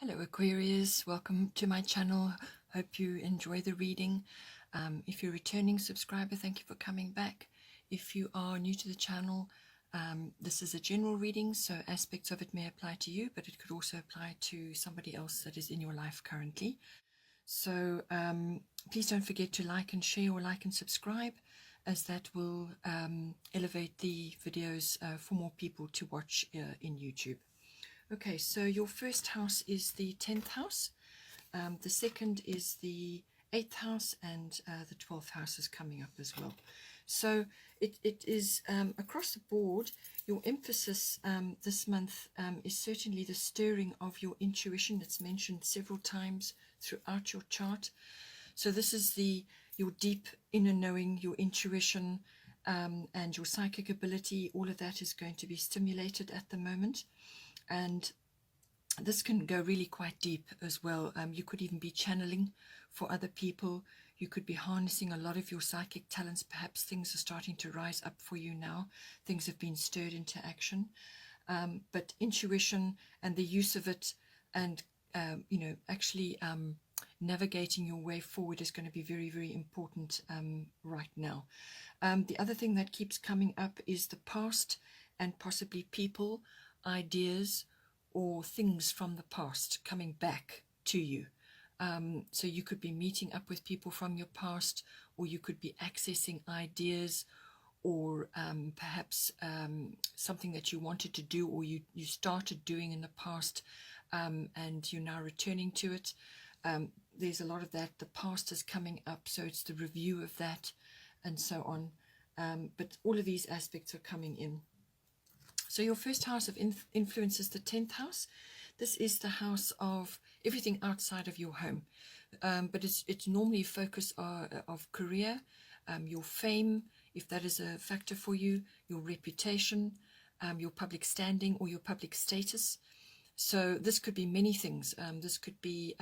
Hello Aquarius, welcome to my channel. Hope you enjoy the reading. If you're a returning subscriber, thank you for coming back. If you are new to the channel, this is a general reading, so aspects of it may apply to you, but it could also apply to somebody else that is in your life currently. So please don't forget to like and share, or like and subscribe, as that will elevate the videos for more people to watch in YouTube. Okay, so your first house is the 10th house, the second is the 8th house, and the 12th house is coming up as well. So it is across the board, your emphasis this month is certainly the stirring of your intuition. It's mentioned several times throughout your chart. So this is your deep inner knowing, your intuition, and your psychic ability. All of that is going to be stimulated at the moment. And this can go really quite deep as well. You could even be channeling for other people. You could be harnessing a lot of your psychic talents. Perhaps things are starting to rise up for you now. Things have been stirred into action. But intuition and the use of it, and actually navigating your way forward is going to be very, very important right now. The other thing that keeps coming up is the past, and possibly people, ideas, or things from the past coming back to you. So you could be meeting up with people from your past, or you could be accessing ideas, or perhaps something that you wanted to do, or you started doing in the past, and you're now returning to it. There's a lot of that. The past is coming up, so it's the review of that and so on. But all of these aspects are coming in. So your first house of influence is the 10th house. This is the house of everything outside of your home. But it's normally focus of career, your fame, if that is a factor for you, your reputation, your public standing, or your public status. So this could be many things. This could be,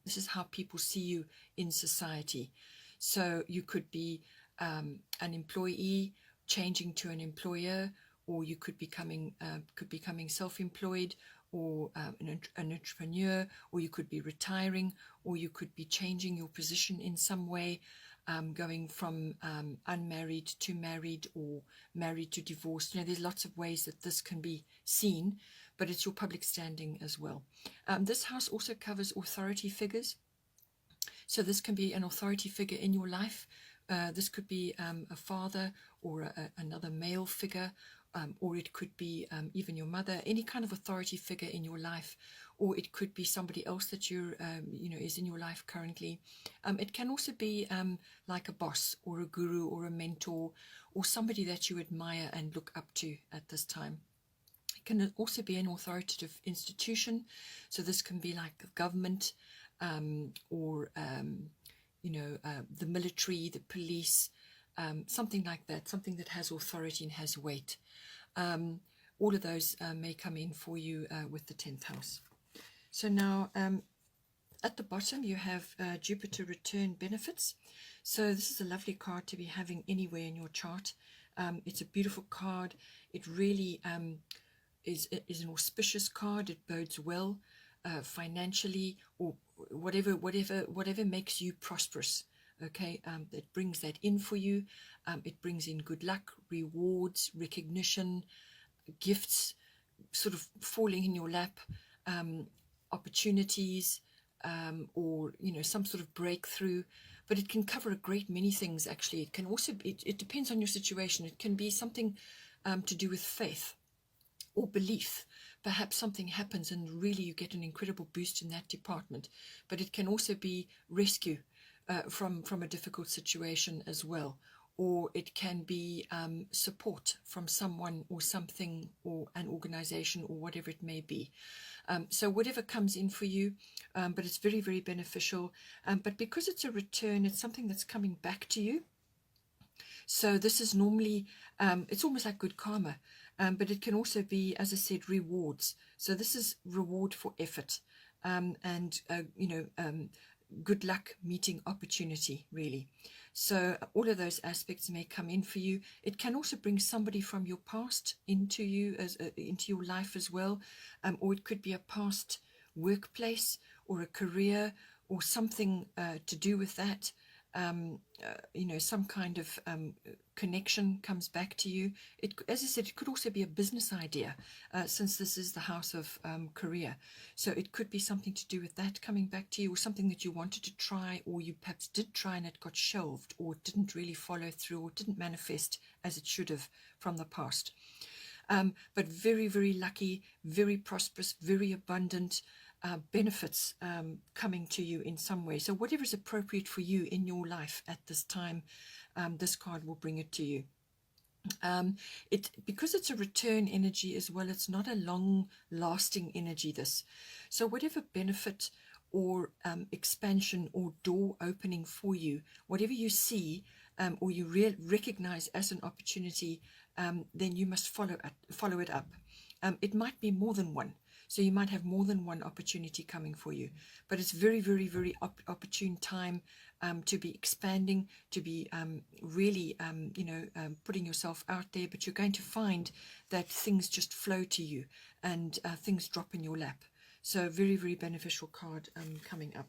this is how people see you in society. So you could be an employee changing to an employer, or you could becoming self-employed, or an entrepreneur, or you could be retiring, or you could be changing your position in some way, going from unmarried to married, or married to divorced. There's lots of ways that this can be seen, but it's your public standing as well. This house also covers authority figures. So this can be an authority figure in your life. This could be a father, or another male figure, or it could be even your mother, any kind of authority figure in your life, or it could be somebody else that you're, is in your life currently. It can also be like a boss, or a guru, or a mentor, or somebody that you admire and look up to at this time. It can also be an authoritative institution. So this can be like the government, or the military, the police, something like that, something that has authority and has weight. All of those may come in for you with the 10th house. So now at the bottom you have Jupiter return benefits. So this is a lovely card to be having anywhere in your chart. It's a beautiful card. It really is an auspicious card. It bodes well financially, or whatever makes you prosperous. Okay, it brings that in for you. It brings in good luck, rewards, recognition, gifts sort of falling in your lap, opportunities, or some sort of breakthrough. But it can cover a great many things. Actually, it can also it depends on your situation. It can be something to do with faith or belief. Perhaps something happens and really you get an incredible boost in that department. But it can also be rescue from a difficult situation as well, or it can be support from someone or something, or an organization, or whatever it may be. So whatever comes in for you, but it's very, very beneficial. But because it's a return, it's something that's coming back to you. So this is normally, it's almost like good karma, but it can also be, as I said, rewards. So this is reward for effort, and good luck meeting opportunity, really. So all of those aspects may come in for you. It can also bring somebody from your past into you, into your life as well, or it could be a past workplace or a career or something to do with that. Some kind of connection comes back to you. As I said, it could also be a business idea, since this is the house of career. So it could be something to do with that coming back to you, or something that you wanted to try, or you perhaps did try and it got shelved, or didn't really follow through, or didn't manifest as it should have from the past. But very, very lucky, very prosperous, very abundant, benefits coming to you in some way. So whatever is appropriate for you in your life at this time, this card will bring it to you. Because it's a return energy as well, it's not a long lasting energy, this. So whatever benefit or expansion or door opening for you, whatever you see or you recognize as an opportunity, then you must follow it up. It might be more than one. So you might have more than one opportunity coming for you, but it's very, very, very opportune time to be expanding, to be really, putting yourself out there. But you're going to find that things just flow to you and things drop in your lap. So very, very beneficial card coming up.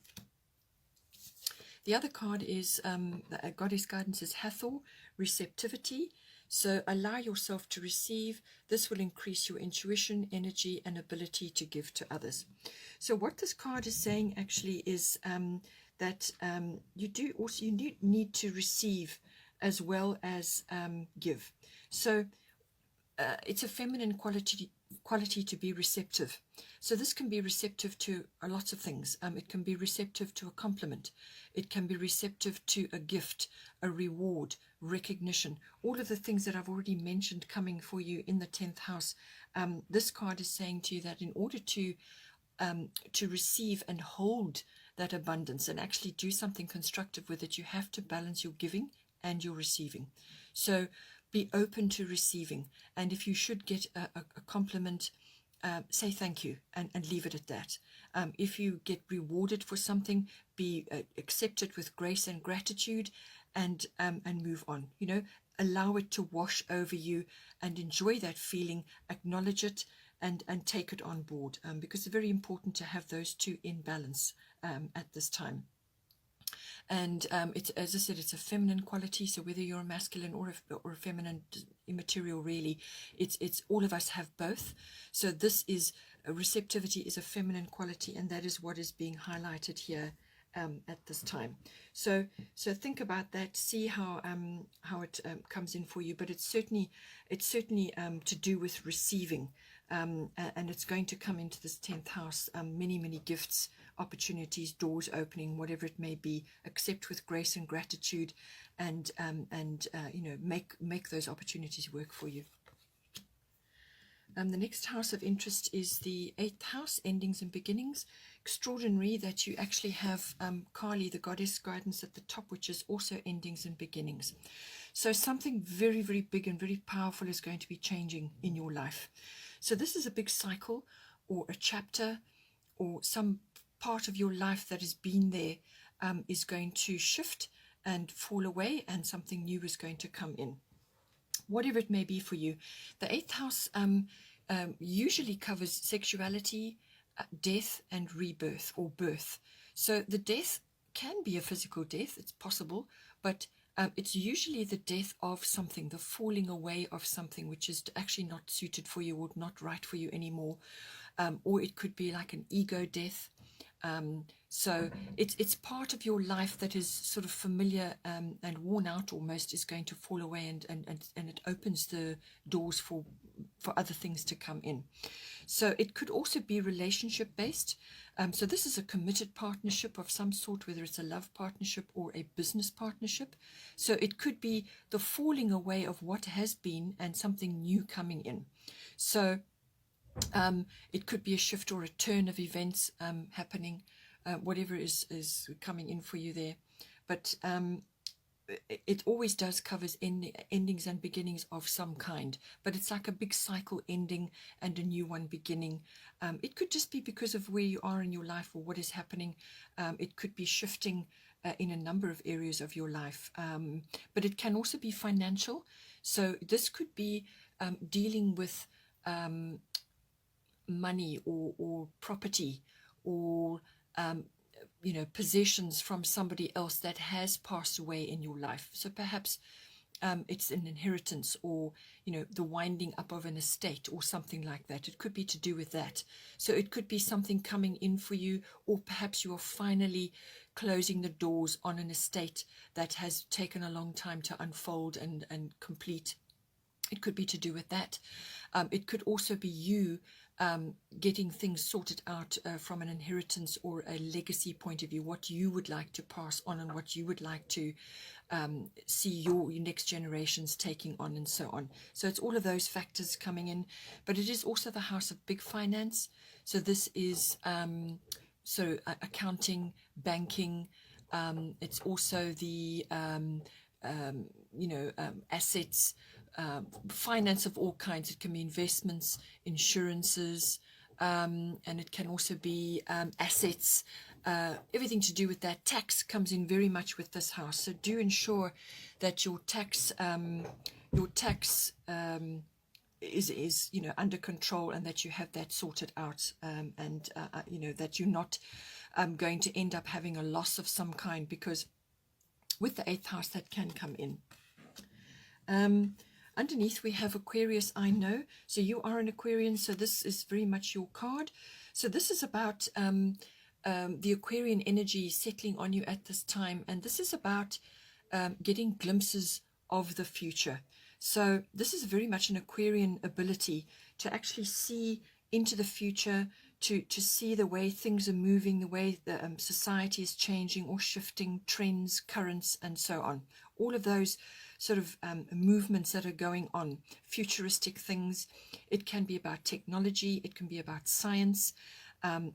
The other card is the Goddess Guidance is Hathor, receptivity. So allow yourself to receive. This will increase your intuition, energy, and ability to give to others. So what this card is saying actually is that you need to receive as well as give. So it's a feminine quality to be receptive. So this can be receptive to lots of things. It can be receptive to a compliment. It can be receptive to a gift, a reward, recognition, all of the things that I've already mentioned coming for you in the 10th house. This card is saying to you that in order to receive and hold that abundance and actually do something constructive with it, you have to balance your giving and your receiving. So be open to receiving, and if you should get a compliment, say thank you and leave it at that. If you get rewarded for something, accept it with grace and gratitude, and move on. Allow it to wash over you and enjoy that feeling, acknowledge it, and take it on board, because it's very important to have those two in balance at this time. And it's, as I said, it's a feminine quality. So whether you're a masculine or a feminine, immaterial, really, it's all of us have both. So this is receptivity is a feminine quality, and that is what is being highlighted here at this time. So think about that. See how it comes in for you. But it's certainly to do with receiving, and it's going to come into this 10th house. Many gifts, opportunities, doors opening, whatever it may be. Accept with grace and gratitude, and make those opportunities work for you. The next house of interest is the 8th house, endings and beginnings. Extraordinary that you actually have Kali, the goddess guidance, at the top, which is also endings and beginnings. So something very, very big and very powerful is going to be changing in your life. So this is a big cycle or a chapter or some part of your life that has been there is going to shift and fall away, and something new is going to come in. Whatever it may be for you. The 8th house usually covers sexuality, death, and rebirth or birth. So the death can be a physical death, it's possible, but it's usually the death of something, the falling away of something which is actually not suited for you or not right for you anymore. Or it could be like an ego death. So it's part of your life that is sort of familiar and worn out almost, is going to fall away, and it opens the doors for other things to come in. So it could also be relationship based. So this is a committed partnership of some sort, whether it's a love partnership or a business partnership. So it could be the falling away of what has been and something new coming in. So it could be a shift or a turn of events happening, whatever is coming in for you there. But it always does covers endings and beginnings of some kind, but it's like a big cycle ending and a new one beginning. It could just be because of where you are in your life or what is happening. It could be shifting in a number of areas of your life, but it can also be financial. So this could be dealing with money or property, or possessions from somebody else that has passed away in your life. So perhaps it's an inheritance, or the winding up of an estate or something like that. It could be to do with that. So it could be something coming in for you, or perhaps you are finally closing the doors on an estate that has taken a long time to unfold and complete. It could be to do with that. It could also be you getting things sorted out from an inheritance or a legacy point of view, what you would like to pass on and what you would like to see your next generations taking on, and so on. So it's all of those factors coming in, but it is also the house of big finance. So this is accounting, banking. It's also the assets, finance of all kinds. It can be investments, insurances, and it can also be assets, everything to do with that. Tax comes in very much with this house, so do ensure that your tax is under control, and that you have that sorted out, and that you're not going to end up having a loss of some kind, because with the 8th house that can come in. Underneath we have Aquarius, I know. So you are an Aquarian, so this is very much your card. So this is about the Aquarian energy settling on you at this time, and this is about getting glimpses of the future. So this is very much an Aquarian ability to actually see into the future, to see the way things are moving, the way the society is changing or shifting, trends, currents, and so on. All of those sort of movements that are going on, futuristic things. It can be about technology, it can be about science.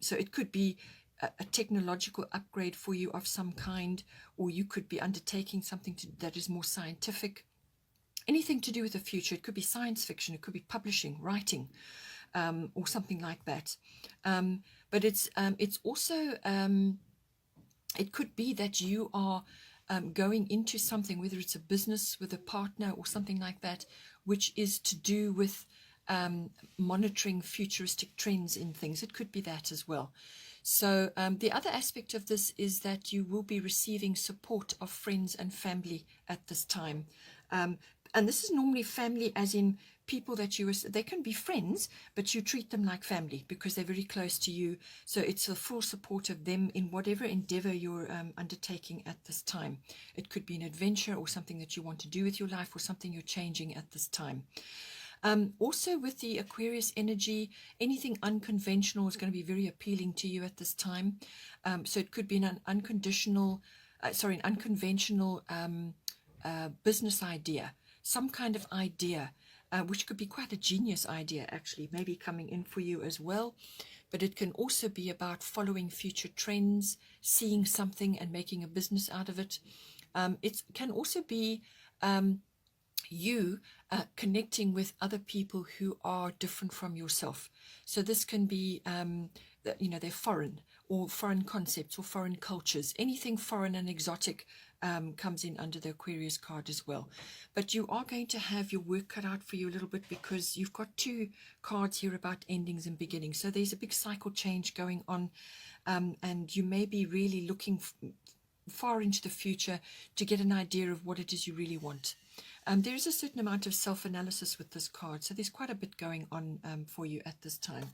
So it could be a technological upgrade for you of some kind, or you could be undertaking something that is more scientific. Anything to do with the future. It could be science fiction, it could be publishing, writing, or something like that. But it's also, it could be that you are going into something, whether it's a business with a partner or something like that, which is to do with monitoring futuristic trends in things. It could be that as well. So the other aspect of this is that you will be receiving support of friends and family at this time. And this is normally family as in people that they can be friends, but you treat them like family because they're very close to you. So it's the full support of them in whatever endeavor you're undertaking at this time. It could be an adventure or something that you want to do with your life, or something you're changing at this time. Also with the Aquarius energy, anything unconventional is going to be very appealing to you at this time. So it could be an unconventional business idea, some kind of idea, which could be quite a genius idea actually, maybe coming in for you as well. But it can also be about following future trends, seeing something and making a business out of it. It can also be you connecting with other people who are different from yourself. So this can be, they're foreign, or foreign concepts, or foreign cultures. Anything foreign and exotic comes in under the Aquarius card as well. But you are going to have your work cut out for you a little bit, because you've got 2 cards here about endings and beginnings. So there's a big cycle change going on, and you may be really looking far into the future to get an idea of what it is you really want. There is a certain amount of self-analysis with this card, so there's quite a bit going on for you at this time.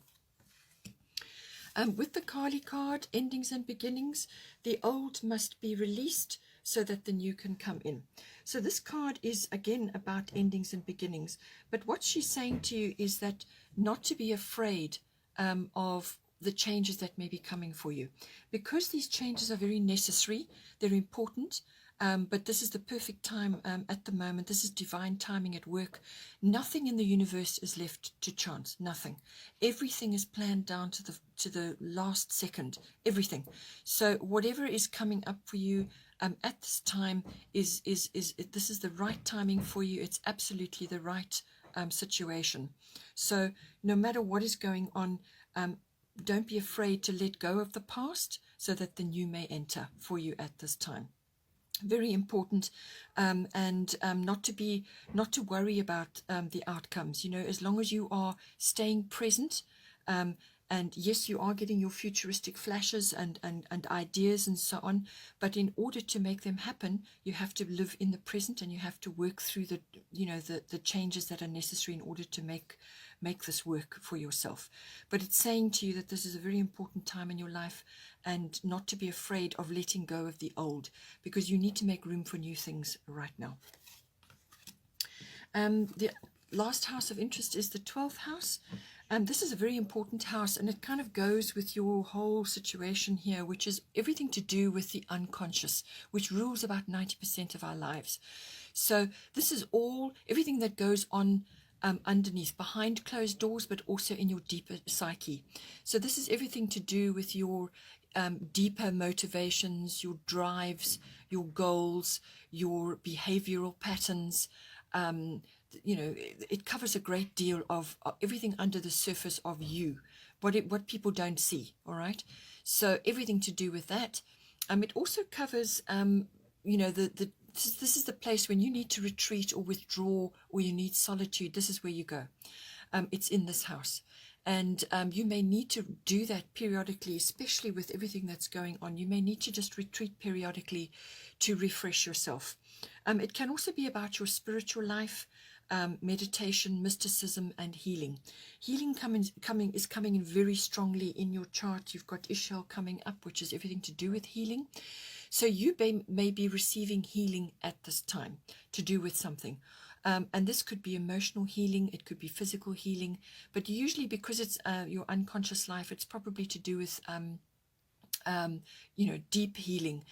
With the Kali card, endings and beginnings, the old must be released so that the new can come in. So this card is again about endings and beginnings, but what she's saying to you is that not to be afraid of the changes that may be coming for you, because these changes are very necessary, they're important. But this is the perfect time at the moment. This is divine timing at work. Nothing in the universe is left to chance. Nothing. Everything is planned down to the last second. Everything. So whatever is coming up for you at this time this is the right timing for you. It's absolutely the right situation. So no matter what is going on, don't be afraid to let go of the past so that the new may enter for you at this time. Very important, and not to worry about the outcomes. As long as you are staying present And yes, you are getting your futuristic flashes and ideas and so on, but in order to make them happen, you have to live in the present, and you have to work through the, the changes that are necessary in order to make this work for yourself. But it's saying to you that this is a very important time in your life, and not to be afraid of letting go of the old, because you need to make room for new things right now. The last house of interest is the 12th house. This is a very important house, and it kind of goes with your whole situation here, which is everything to do with the unconscious, which rules about 90% of our lives. So this is everything that goes on underneath, behind closed doors, but also in your deeper psyche. So this is everything to do with your deeper motivations, your drives, your goals, your behavioral patterns. It covers a great deal of everything under the surface of you, what people don't see. All right, so everything to do with that. It also covers this is the place when you need to retreat or withdraw, or you need solitude. This is where you go. It's in this house, and you may need to do that periodically, especially with everything that's going on. You may need to just retreat periodically to refresh yourself. It can also be about your spiritual life, meditation, mysticism, and healing. Healing is coming in very strongly in your chart. You've got Ishel coming up, which is everything to do with healing. So you may be receiving healing at this time to do with something. And this could be emotional healing, it could be physical healing, but usually because it's your unconscious life, it's probably to do with deep healing.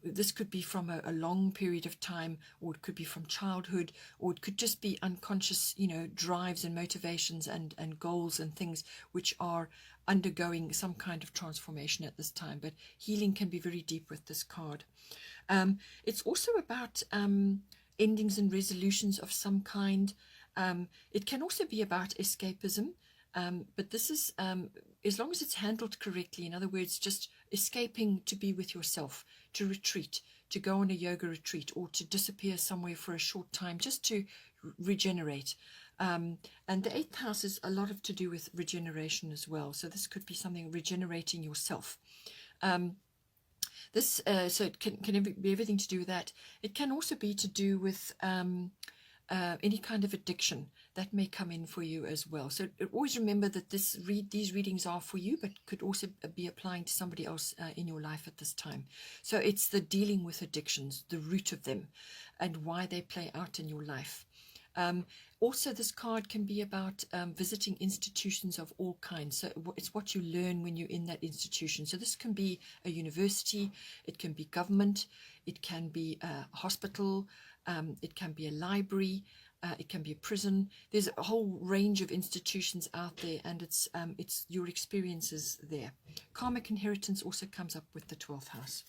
This could be from a long period of time, or it could be from childhood, or it could just be unconscious, drives and motivations and goals and things which are undergoing some kind of transformation at this time. But healing can be very deep with this card. It's also about endings and resolutions of some kind. It can also be about escapism. But this is, as long as it's handled correctly, in other words, just escaping to be with yourself, to retreat, to go on a yoga retreat, or to disappear somewhere for a short time, just to regenerate. And the 8th house is a lot to do with regeneration as well. So this could be something regenerating yourself. So it can be everything to do with that. It can also be to do with any kind of addiction that may come in for you as well. So always remember that these readings are for you, but could also be applying to somebody else in your life at this time. So it's the dealing with addictions, the root of them, and why they play out in your life. Also, this card can be about visiting institutions of all kinds. So it's what you learn when you're in that institution. So this can be a university, it can be government, it can be a hospital, it can be a library, it can be a prison. There's a whole range of institutions out there, and it's your experiences there. Karmic inheritance also comes up with the 12th house.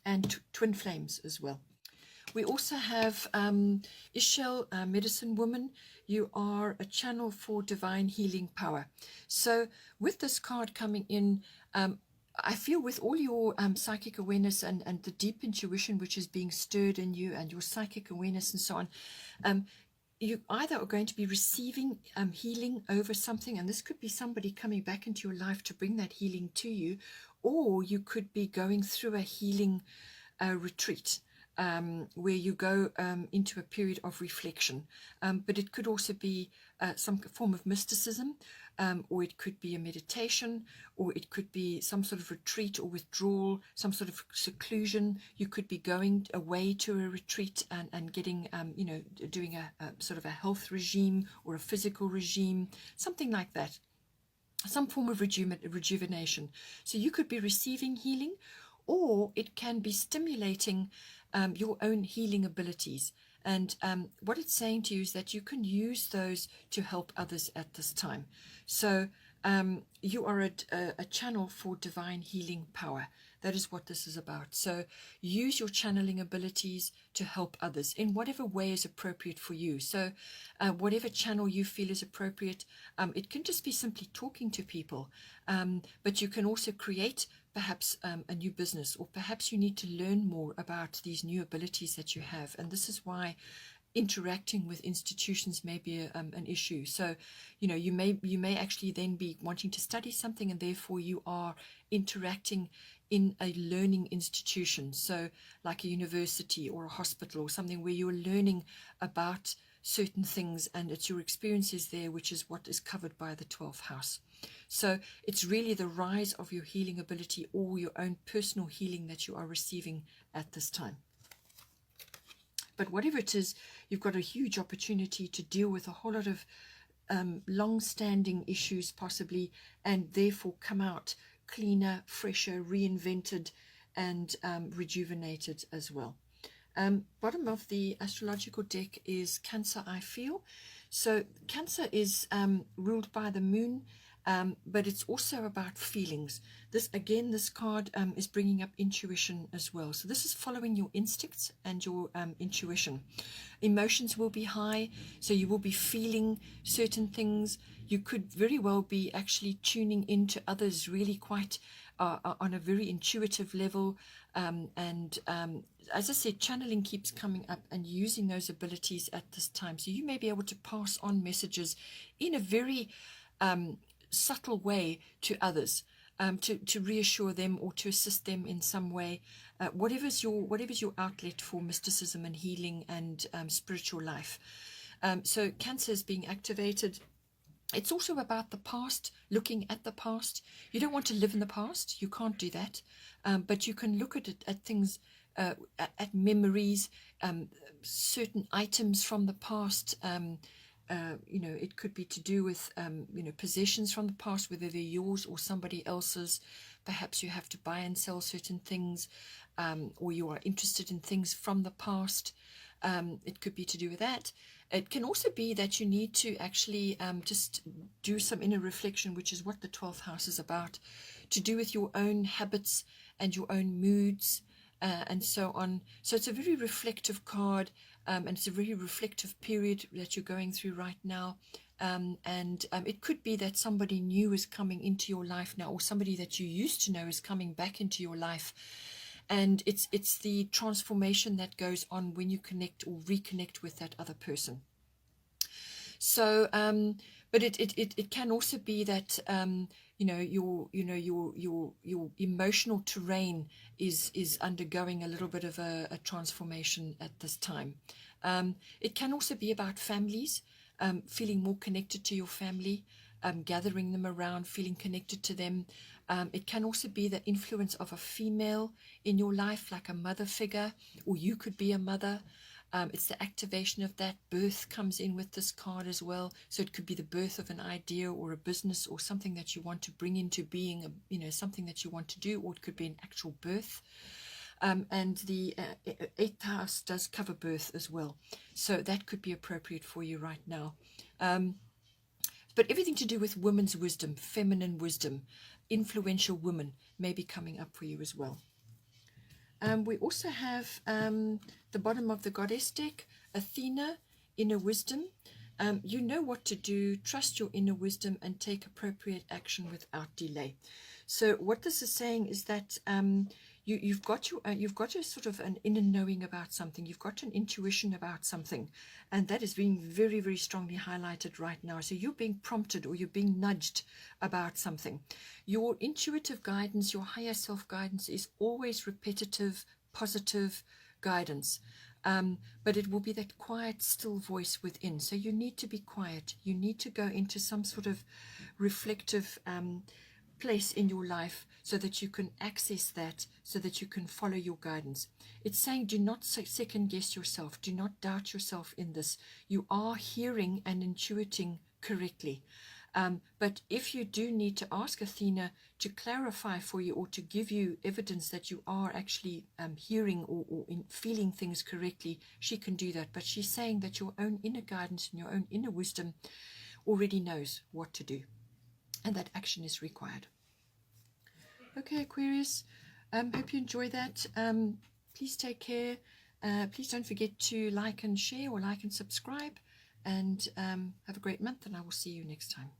And twin flames as well. We also have Ishel, medicine woman. You are a channel for divine healing power. So with this card coming in, I feel with all your psychic awareness and the deep intuition which is being stirred in you, and your psychic awareness and so on, you either are going to be receiving healing over something, and this could be somebody coming back into your life to bring that healing to you, or you could be going through a healing retreat. Where you go into a period of reflection. But it could also be some form of mysticism, or it could be a meditation, or it could be some sort of retreat or withdrawal, some sort of seclusion. You could be going away to a retreat and getting, doing a sort of a health regime or a physical regime, something like that. Some form of rejuvenation. So you could be receiving healing, or it can be stimulating your own healing abilities. And what it's saying to you is that you can use those to help others at this time. So you are a channel for divine healing power. That is what this is about. So use your channeling abilities to help others in whatever way is appropriate for you. So whatever channel you feel is appropriate, it can just be simply talking to people, but you can also create perhaps a new business, or perhaps you need to learn more about these new abilities that you have. And this is why interacting with institutions may be an issue. So, you know, you may actually then be wanting to study something, and therefore you are interacting in a learning institution, so like a university or a hospital or something where you're learning about certain things, and it's your experiences there which is what is covered by the 12th house. So it's really the rise of your healing ability or your own personal healing that you are receiving at this time. But whatever it is, you've got a huge opportunity to deal with a whole lot of long-standing issues possibly, and therefore come out cleaner, fresher, reinvented, and rejuvenated as well. Bottom of the astrological deck is Cancer, I feel. So Cancer is ruled by the moon, but it's also about feelings. This card is bringing up intuition as well. So this is following your instincts and your intuition. Emotions will be high, so you will be feeling certain things. You could very well be actually tuning into others really quite on a very intuitive level. As I said, channeling keeps coming up, and using those abilities at this time. So you may be able to pass on messages in a very subtle way to others, to reassure them or to assist them in some way. Whatever's your outlet for mysticism and healing and spiritual life. So Cancer is being activated. It's also about the past, looking at the past. You don't want to live in the past. You can't do that. But you can look at it, at things, at memories, certain items from the past. You know, it could be to do with, you know, possessions from the past, whether they're yours or somebody else's. Perhaps you have to buy and sell certain things, or you are interested in things from the past. It could be to do with that. It can also be that you need to actually just do some inner reflection, which is what the 12th house is about, to do with your own habits and your own moods, and so on. So it's a very reflective card, and it's a very reflective period that you're going through right now. It could be that somebody new is coming into your life now, or somebody that you used to know is coming back into your life. And it's the transformation that goes on when you connect or reconnect with that other person. So, but it can also be that you know, your emotional terrain is undergoing a little bit of a transformation at this time. It can also be about families, feeling more connected to your family, gathering them around, feeling connected to them. It can also be the influence of a female in your life, like a mother figure, or you could be a mother. It's the activation of that. Birth comes in with this card as well. So it could be the birth of an idea or a business or something that you want to bring into being, you know, something that you want to do, or it could be an actual birth. And the 8th house does cover birth as well. So that could be appropriate for you right now. But everything to do with women's wisdom, feminine wisdom, influential women may be coming up for you as well. We also have the bottom of the goddess deck, Athena, inner wisdom. You know what to do, trust your inner wisdom, and take appropriate action without delay. So what this is saying is that you've got your sort of an inner knowing about something. You've got an intuition about something, and that is being very, very strongly highlighted right now. So you're being prompted, or you're being nudged about something. Your intuitive guidance, your higher self guidance, is always repetitive, positive guidance. But it will be that quiet, still voice within. So you need to be quiet. You need to go into some sort of reflective place in your life so that you can access that, so that you can follow your guidance. It's saying do not second guess yourself. Do not doubt yourself in this. You are hearing and intuiting correctly. But if you do need to ask Athena to clarify for you, or to give you evidence that you are actually hearing or feeling things correctly, she can do that. But she's saying that your own inner guidance and your own inner wisdom already knows what to do, and that action is required. Okay, Aquarius, hope you enjoy that. Please take care. Please don't forget to like and share, or like and subscribe. And have a great month, and I will see you next time.